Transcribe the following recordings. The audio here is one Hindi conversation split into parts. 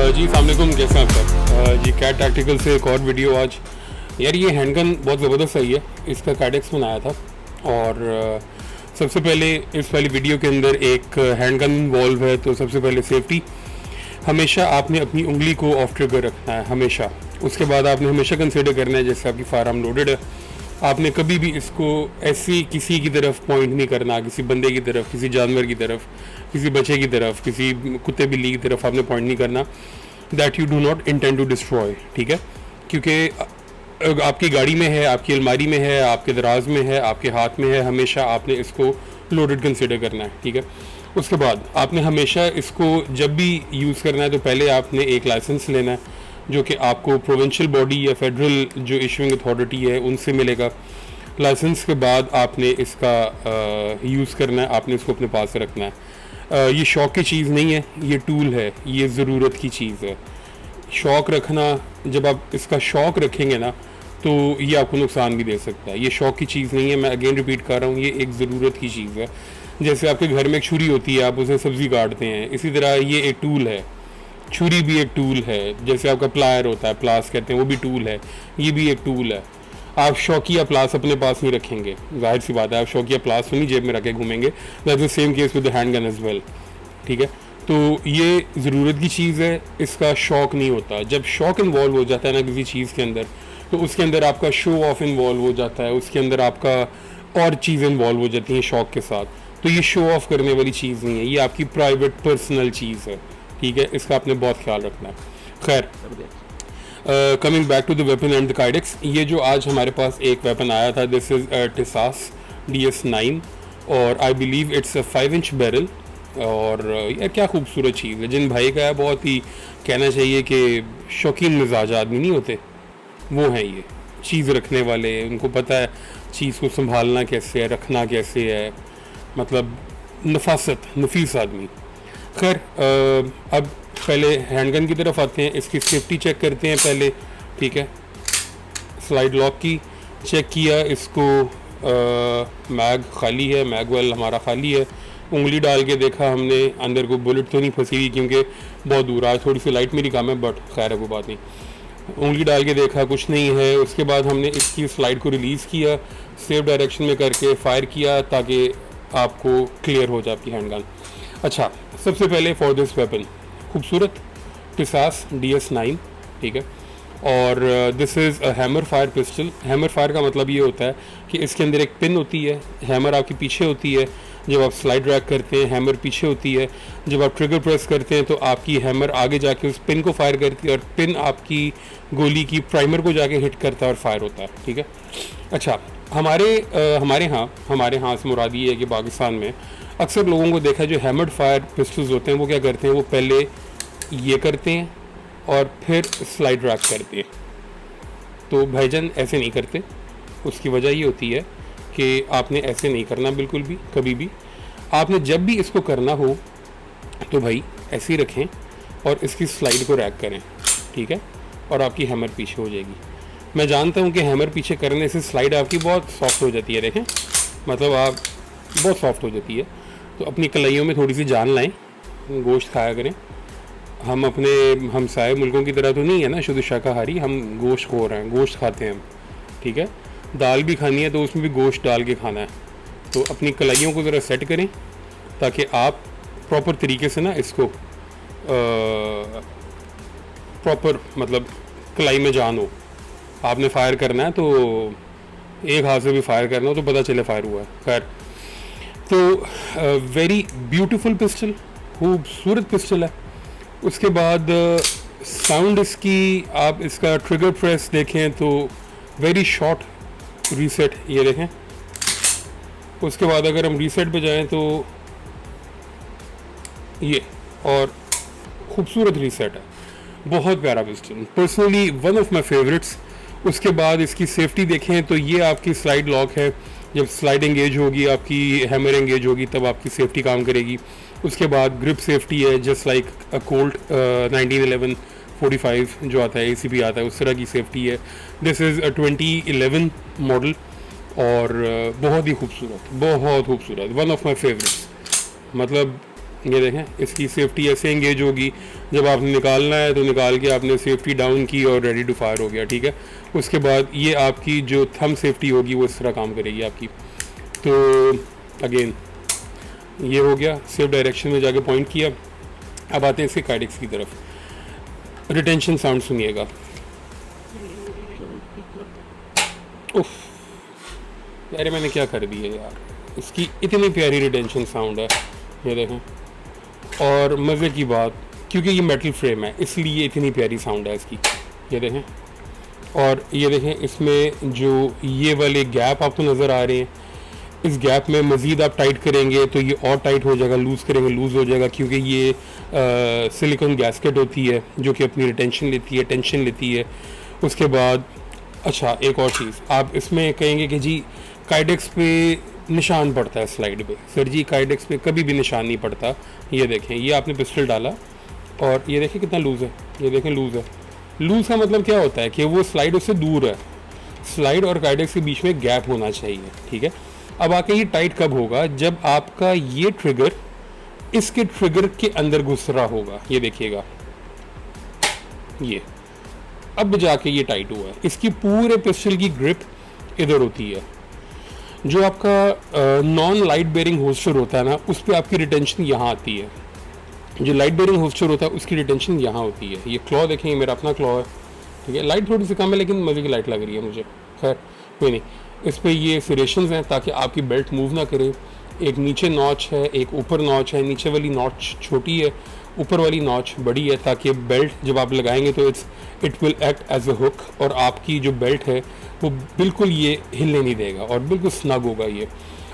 जी अस्सलामुअलैकुम, कैसे हैं आप सब। जी कैट टैक्टिकल से एक और वीडियो आज। यार ये हैंडगन बहुत ज़बरदस्त है, इसका कैडेक्स बनाया था। और सबसे पहले इस वाली वीडियो के अंदर एक हैंडगन इन्वॉल्व है, तो सबसे पहले सेफ्टी। हमेशा आपने अपनी उंगली को ऑफ ट्रिगर रखना है हमेशा। उसके बाद आपने हमेशा कंसिडर करना है जैसे आपकी फायरआर्म लोडेड है, आपने कभी भी इसको ऐसी किसी की तरफ पॉइंट नहीं करना, किसी बंदे की तरफ, किसी जानवर की तरफ, किसी बच्चे की तरफ, किसी कुत्ते बिल्ली की तरफ आपने पॉइंट नहीं करना। That you do not intend to destroy, ठीक है। क्योंकि आपकी गाड़ी में है, आपकी अलमारी में है, आपके दराज में है, आपके हाथ में है, हमेशा आपने इसको लोडेड कंसिडर करना है, ठीक है। उसके बाद आपने हमेशा इसको जब भी यूज़ करना है तो पहले आपने एक लाइसेंस लेना है जो कि आपको प्रोविंशियल बॉडी या फेडरल जो इशूइंग अथॉरिटी है उनसे मिलेगा। लाइसेंस के बाद आपने इसका यूज़ करना है, आपने इसको अपने पास रखना है। ये शौक की चीज़ नहीं है, ये टूल है, ये ज़रूरत की चीज़ है। शौक रखना, जब आप इसका शौक रखेंगे ना तो ये आपको नुकसान भी दे सकता है। ये शौक की चीज़ नहीं है, मैं अगेन रिपीट कर रहा हूँ, ये एक ज़रूरत की चीज़ है। जैसे आपके घर में एक छुरी होती है, आप उसे सब्ज़ी काटते हैं, इसी तरह ये एक टूल है। छुरी भी एक टूल है, जैसे आपका प्लायर होता है, प्लास कहते हैं, वो भी टूल है, ये भी एक टूल है। आप शौकिया प्लास अपने पास नहीं रखेंगे, जाहिर सी बात है, आप शौकिया प्लास तो नहीं जेब में रखे घूमेंगे। That's the same case with the handgun as well, ठीक है। तो ये ज़रूरत की चीज़ है, इसका शौक नहीं होता। जब शौक इन्वॉल्व हो जाता है ना किसी चीज़ के अंदर, तो उसके अंदर आपका शो ऑफ इन्वॉल्व हो जाता है, उसके अंदर आपका और चीज़ें इन्वॉल्व हो जाती हैं शौक के साथ। तो ये शो ऑफ करने वाली चीज़ नहीं है, ये आपकी प्राइवेट पर्सनल चीज़ है, ठीक है। इसका आपने बहुत ख्याल रखना है। खैर, coming back to the weapon and the Kydex, ये जो आज हमारे पास एक वेपन आया था, दिस इज़ टिसास DS9 और I believe it's a 5 inch barrel. और यार क्या खूबसूरत चीज़ है। जिन भाई का है, बहुत ही कहना चाहिए कि शौकीन मिजाज आदमी नहीं होते, वो हैं ये चीज़ रखने वाले। उनको पता है चीज़ को संभालना कैसे है, रखना कैसे है, मतलब नफासत, नफीस आदमी। खैर, अब पहले हैंडगन की तरफ आते हैं। इसकी सेफ्टी चेक करते हैं पहले, ठीक है। स्लाइड लॉक की चेक किया, इसको मैग खाली है, मैग वेल हमारा खाली है। उंगली डाल के देखा हमने, अंदर को बुलेट तो नहीं फंसी हुई क्योंकि बहुत दूर आज थोड़ी सी लाइट मेरी कम है, बट खैर है वो बात नहीं। उंगली डाल के देखा, कुछ नहीं है। उसके बाद हमने इसकी स्लाइड को रिलीज़ किया, सेफ डायरेक्शन में करके फायर किया ताकि आपको क्लियर हो जाए आपकी हैंडगन। अच्छा, सबसे पहले फॉर दिस वेपन, खूबसूरत टिसास DS9, ठीक है। और this is a hammer fire pistol. Hammer fire का मतलब ये होता है कि इसके अंदर एक पिन होती है, हैमर आपकी पीछे होती है। जब आप स्लाइड ड्रैग करते हैं, हैमर पीछे होती है। जब आप ट्रिगर प्रेस करते हैं तो आपकी हैमर आगे जाके उस पिन को फायर करती है और पिन आपकी गोली की प्राइमर को जाके हिट करता है और फायर होता है, ठीक है। अच्छा, हमारे यहाँ से मुराद ये है कि पाकिस्तान में अक्सर लोगों को देखा है, जो हैमर्ड फायर पिस्टल्स होते हैं वो क्या करते हैं, वो पहले ये करते हैं और फिर स्लाइड ड्रैग करते हैं। तो भाईजान ऐसे नहीं करते। उसकी वजह ये होती है कि आपने ऐसे नहीं करना बिल्कुल भी, कभी भी। आपने जब भी इसको करना हो तो भाई ऐसे ही रखें और इसकी स्लाइड को रैग करें, ठीक है। और आपकी हैमर पीछे हो जाएगी। मैं जानता हूँ कि हैमर पीछे करने से स्लाइड आपकी बहुत सॉफ्ट हो जाती है, देखें, मतलब आप बहुत सॉफ्ट हो जाती है। तो अपनी कलाइयों में थोड़ी सी जान लाएं, गोश्त खाया करें। हम अपने हमसाए मुल्कों की तरह तो नहीं है ना शुद्ध शाकाहारी, हम गोश्त खो रहे हैं, गोश्त खाते हैं हम, ठीक है। दाल भी खानी है तो उसमें भी गोश्त डाल के खाना है। तो अपनी कलाइयों को ज़रा सेट करें ताकि आप प्रॉपर तरीके से ना इसको प्रॉपर मतलब कलाई में जान हो। आपने फायर करना है तो एक हाथ से भी फायर करना हो तो पता चले फायर हुआ है। खैर, तो वेरी ब्यूटीफुल पिस्टल, खूबसूरत पिस्टल है। उसके बाद साउंड इसकी, आप इसका ट्रिगर प्रेस देखें तो वेरी शॉर्ट रीसेट, ये देखें। उसके बाद अगर हम रीसेट पे जाएं तो ये, और खूबसूरत रीसेट है, बहुत प्यारा pistol, personally one of my favourites. उसके बाद इसकी सेफ्टी देखें तो ये आपकी स्लाइड लॉक है। जब स्लाइड एंगेज होगी, आपकी हैमर एंगेज होगी, तब आपकी सेफ्टी काम करेगी। उसके बाद ग्रिप सेफ्टी है, जस्ट लाइक अ कोल्ट 1911-45 जो आता है, ACP आता है, उस तरह की सेफ्टी है। दिस इज़ अ 2011 मॉडल और बहुत ही खूबसूरत, बहुत खूबसूरत, वन ऑफ माई फेवरेट्स। मतलब ये देखें, इसकी सेफ्टी ऐसे एंगेज होगी, जब आपने निकालना है तो निकाल के आपने सेफ्टी डाउन की और रेडी टू फायर हो गया, ठीक है। उसके बाद ये आपकी जो थंब सेफ्टी होगी वो इस तरह काम करेगी आपकी। तो अगेन ये हो गया, सेफ डायरेक्शन में जाके पॉइंट किया। अब आते हैं इसके काइडेक्स की तरफ। रिटेंशन साउंड सुनिएगा। उफ यार मैंने क्या कर दिया यार, इसकी इतनी प्यारी रिटेंशन साउंड है, ये देखें। और मज़े की बात, क्योंकि ये मेटल फ्रेम है इसलिए इतनी प्यारी साउंड है इसकी, ये देखें। और ये देखें इसमें जो ये वाले गैप आपको नज़र आ रहे हैं, इस गैप में मज़ीद आप टाइट करेंगे तो ये और टाइट हो जाएगा, लूज़ करेंगे लूज़ हो जाएगा, क्योंकि ये सिलिकॉन गैस्केट होती है जो कि अपनी रिटेंशन लेती है, टेंशन लेती है। उसके बाद अच्छा एक और चीज़, आप इसमें कहेंगे कि जी काइडेक्स पे निशान पड़ता है स्लाइड पे। सर जी काइडेक्स पे कभी भी निशान नहीं पड़ता। ये देखें, ये आपने पिस्टल डाला और ये देखें कितना लूज़ है, ये देखें लूज़ है। लूज़ का मतलब क्या होता है कि वो स्लाइड उससे दूर है, स्लाइड और काइडेक्स के बीच में गैप होना चाहिए, ठीक है। अब आके ये टाइट कब होगा, जब आपका ये ट्रिगर इसके ट्रिगर के अंदर घुस रहा होगा, ये देखिएगा, ये अब जाके ये टाइट हुआ है। इसकी पूरे पिस्टल की ग्रिप इधर होती है। जो आपका नॉन लाइट बेरिंग होस्टर होता है ना, उस पर आपकी रिटेंशन यहाँ आती है। जो लाइट बेरिंग होस्टर होता है उसकी रिटेंशन यहाँ होती है। ये क्लॉ देखें, मेरा अपना क्लॉ है, ठीक है। लाइट थोड़ी सी कम है लेकिन मज़े की लाइट लग रही है मुझे, खैर कोई नहीं। इस पर ये सिरेशंस हैं ताकि आपकी बेल्ट मूव ना करे। एक नीचे नॉच है, एक ऊपर नॉच है। नीचे वाली नॉच छोटी है, ऊपर वाली नॉच बड़ी है, ताकि बेल्ट जब आप लगाएंगे तो it will act as a hook, और आपकी जो बेल्ट है वो बिल्कुल ये हिलने नहीं देगा और बिल्कुल स्नग होगा ये।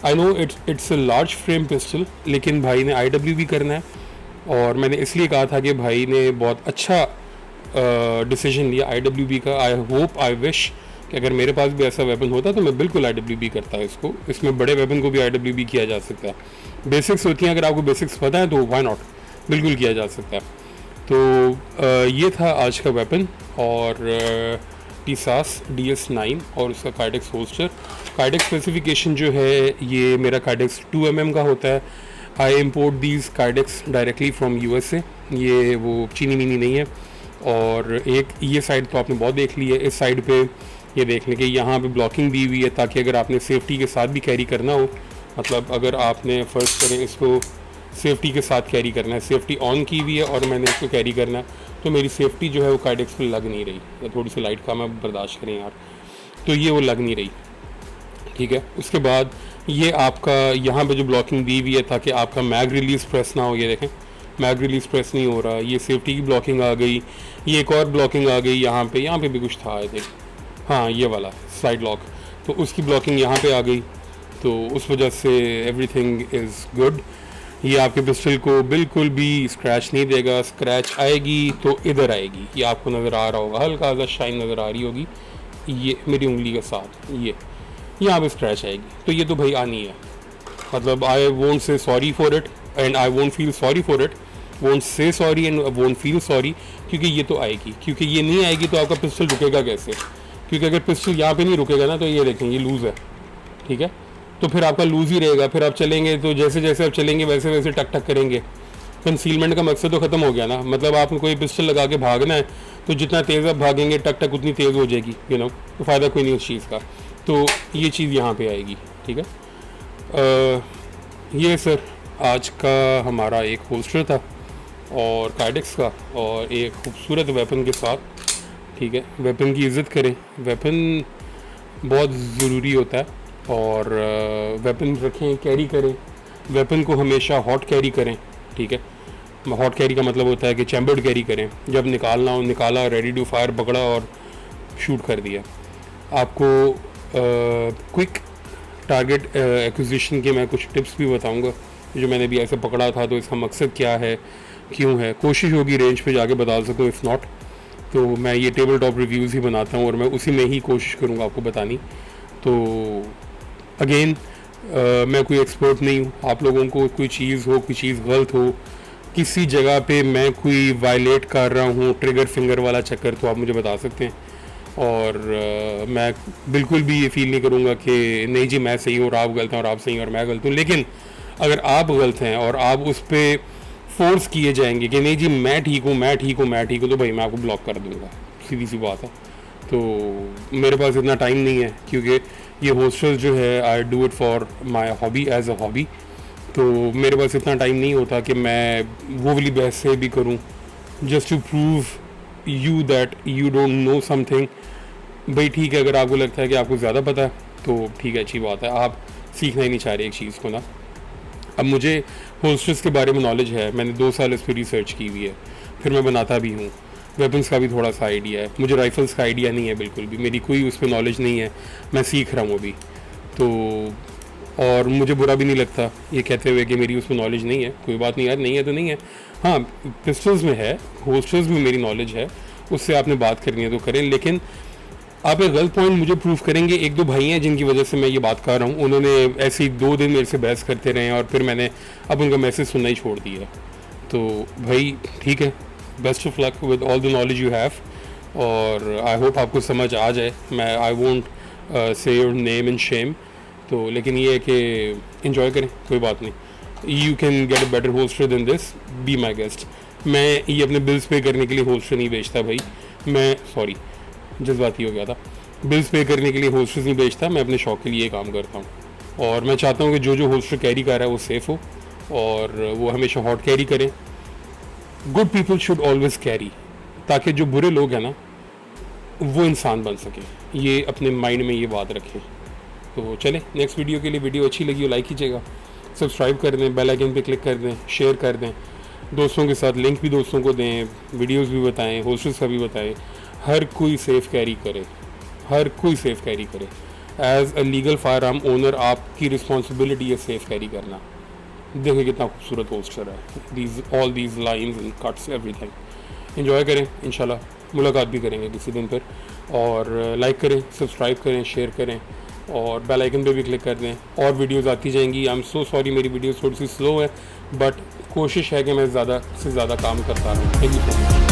I know it's a large frame pistol, लेकिन भाई ने IWB करना है और मैंने इसलिए कहा था कि भाई ने बहुत अच्छा डिसीजन लिया IWB का। आई होप, आई विश कि अगर मेरे पास भी ऐसा वेपन होता तो मैं बिल्कुल IWB करता इसको। इसमें बड़े वेपन को भी IWB किया जा सकता है। बेसिक्स होती हैं, अगर आपको बेसिक्स पता है तो व्हाई नॉट, बिल्कुल किया जा सकता है। तो ये था आज का वेपन, और TSAS DS9 और उसका काइडेक्स होस्टर। काइडेक्स स्पेसिफिकेशन जो है ये मेरा काइडेक्स 2mm का होता है। I import these Kydex directly from USA, ये वो चीनी मीनी नहीं है। और एक ये साइड तो आपने बहुत देख ली है, इस साइड पे ये देख लें कि यहाँ पे ब्लॉकिंग दी हुई है ताकि अगर आपने सेफ्टी के साथ भी कैरी करना हो, मतलब अगर आपने फ़र्स्ट करें इसको सेफ्टी के साथ कैरी करना है, सेफ्टी ऑन की हुई है और मैंने इसको कैरी करना है, तो मेरी सेफ्टी जो है वो काइडेक्स पे लग नहीं रही, या थोड़ी सी लाइट का मैं बर्दाश्त करें यार, तो ये वो लग नहीं रही, ठीक है। उसके बाद ये आपका यहाँ पे जो ब्लॉकिंग दी हुई है ताकि आपका मैग रिलीज़ प्रेस ना हो, ये देखें मैग रिलीज़ प्रेस नहीं हो रहा। ये सेफ्टी की ब्लॉकिंग आ गई, ये एक और ब्लॉकिंग आ गई यहाँ पे भी कुछ था आई थिंक, हाँ ये वाला स्लाइड लॉक, तो उसकी ब्लॉकिंग यहाँ पे आ गई, तो उस वजह से एवरीथिंग इज़ गुड। ये आपके पिस्टल को बिल्कुल भी स्क्रैच नहीं देगा, स्क्रैच आएगी तो इधर आएगी, ये आपको नज़र आ रहा होगा, हल्का हल्का शाइन नज़र आ रही होगी, ये मेरी उंगली के साथ ये यहाँ पे स्क्रैच आएगी, तो ये तो भाई आनी है। मतलब I won't say sorry for it and I won't feel sorry for it, won't say sorry and won't feel sorry, क्योंकि ये तो आएगी, क्योंकि ये नहीं आएगी तो आपका पिस्टल रुकेगा कैसे, क्योंकि अगर पिस्टल यहाँ पे नहीं रुकेगा ना तो ये देखें ये लूज़ है, ठीक है, तो फिर आपका लूज़ ही रहेगा। फिर आप चलेंगे तो जैसे जैसे आप चलेंगे वैसे वैसे टक टक करेंगे, कंसीलमेंट का मकसद तो ख़त्म हो गया ना। मतलब आपने कोई पिस्टल लगा के भागना है तो जितना तेज़ आप भागेंगे टक टक उतनी तेज़ हो जाएगी, तो फ़ायदा कोई नहीं उस चीज़ का। तो ये चीज़ यहाँ पे आएगी, ठीक है। ये सर आज का हमारा एक होस्टर था और काइडेक्स का, और एक खूबसूरत वेपन के साथ, ठीक है। वेपन की इज़्ज़त करें, वेपन बहुत ज़रूरी होता है, और वेपन रखें, कैरी करें, वेपन को हमेशा हॉट कैरी करें, ठीक है। हॉट कैरी का मतलब होता है कि चैम्बर्ड कैरी करें, जब निकालना हो निकाला, रेडी टू फायर पकड़ा और शूट कर दिया। आपको क्विक टारगेट एक्विजिशन के मैं कुछ टिप्स भी बताऊंगा, जो मैंने भी ऐसे पकड़ा था, तो इसका मकसद क्या है, क्यों है, कोशिश होगी रेंज पे जाके बता सकूँ, इफ़ नॉट तो मैं ये टेबल टॉप रिव्यूज़ ही बनाता हूँ और मैं उसी में ही कोशिश करूँगा आपको बतानी। तो अगेन मैं कोई एक्सपर्ट नहीं हूँ, आप लोगों को कोई चीज़ हो, कोई चीज़ गलत हो, किसी जगह पे मैं कोई वायलेट कर रहा हूँ, ट्रिगर फिंगर वाला चक्कर, तो आप मुझे बता सकते हैं। और मैं बिल्कुल भी ये फील नहीं करूँगा कि नहीं जी मैं सही हूँ और आप गलत हैं और आप सही हैं और मैं गलत हूँ। लेकिन अगर आप गलत हैं और आप उस पर फोर्स किए जाएंगे कि नहीं जी मैं ठीक हूँ मैं ठीक हूँ मैं ठीक हूँ, तो भाई मैं आपको ब्लॉक कर दूँगा, सीधी सी बात है। तो मेरे पास इतना टाइम नहीं है, क्योंकि ये हॉस्टल जो है I do it for my hobby as a hobby. तो मेरे पास इतना टाइम नहीं होता कि मैं वो वाली बहस से भी करूं just to prove you that you don't know something. भाई ठीक है, अगर आपको लगता है कि आपको ज़्यादा पता है तो ठीक है, अच्छी बात है, आप सीखना ही नहीं चाह रहे एक चीज़ को ना। अब मुझे होस्टर्स के बारे में नॉलेज है, मैंने 2 साल इस पर रिसर्च की हुई है, फिर मैं बनाता भी हूँ। वेपन्स का भी थोड़ा सा आइडिया है, मुझे राइफल्स का आइडिया नहीं है बिल्कुल भी, मेरी कोई उस पर नॉलेज नहीं है, मैं सीख रहा हूँ अभी। तो और मुझे बुरा भी नहीं लगता ये कहते हुए कि मेरी उसमें नॉलेज नहीं है, कोई बात नहीं यार, नहीं है तो नहीं है। हाँ, पिस्टल्स में है, होस्टर्स में मेरी नॉलेज है, उससे आपने बात करनी है तो करें, लेकिन आप एक गलत पॉइंट मुझे प्रूव करेंगे। 1-2 भाई हैं जिनकी वजह से मैं ये बात कर रहा हूँ, उन्होंने ऐसे ही 2 दिन मेरे से बहस करते रहे और फिर मैंने अब उनका मैसेज सुनना ही छोड़ दिया। तो भाई ठीक है, best of luck with all the knowledge you have, और आई होप आपको समझ आ जाए। मैं I won't say your name in Shem, तो लेकिन ये है कि इन्जॉय करें, कोई बात नहीं। You can get a better holster than this, be my guest. मैं ये अपने बिल्स पे करने के लिए होस्टर नहीं बेचता भाई, मैं सॉरी जज्बाती हो गया था, बिल्स पे करने के लिए होस्टर्स नहीं बेचता, मैं अपने शौक के लिए ये काम करता हूँ। और मैं चाहता हूँ कि जो होस्टर कैरी कर रहा है वो सेफ़ हो और वो हमेशा हॉट कैरी करें। Good people should always carry, ताकि जो बुरे लोग हैं ना वो इंसान बन सके, ये अपने माइंड में ये बात रखें। तो चलें, नेक्स्ट वीडियो के लिए, वीडियो अच्छी लगी हो लाइक कीजिएगा, सब्सक्राइब कर दें, बेल आइकन पे क्लिक कर दें, शेयर कर दें दोस्तों के साथ, लिंक भी दोस्तों को दें, वीडियोस भी बताएं, होस्टर्स का भी बताएं। हर कोई सेफ़ कैरी करे, हर कोई सेफ़ कैरी करे। As a legal fire owner आपकी रिस्पॉन्सिबिलिटी है सेफ़ कैरी करना। देखिए कितना खूबसूरत होस्टर है, all these lines and cuts everything. Enjoy करें, इंशाल्लाह मुलाकात भी करेंगे किसी दिन पर। और लाइक करें, सब्सक्राइब करें, शेयर करें और बेल आइकन पे भी क्लिक कर दें, और वीडियोस आती जाएंगी। आई एम सो सॉरी मेरी वीडियोस थोड़ी सी स्लो है, बट कोशिश है कि मैं ज़्यादा से ज़्यादा काम करता रहूँ। Thank you so much.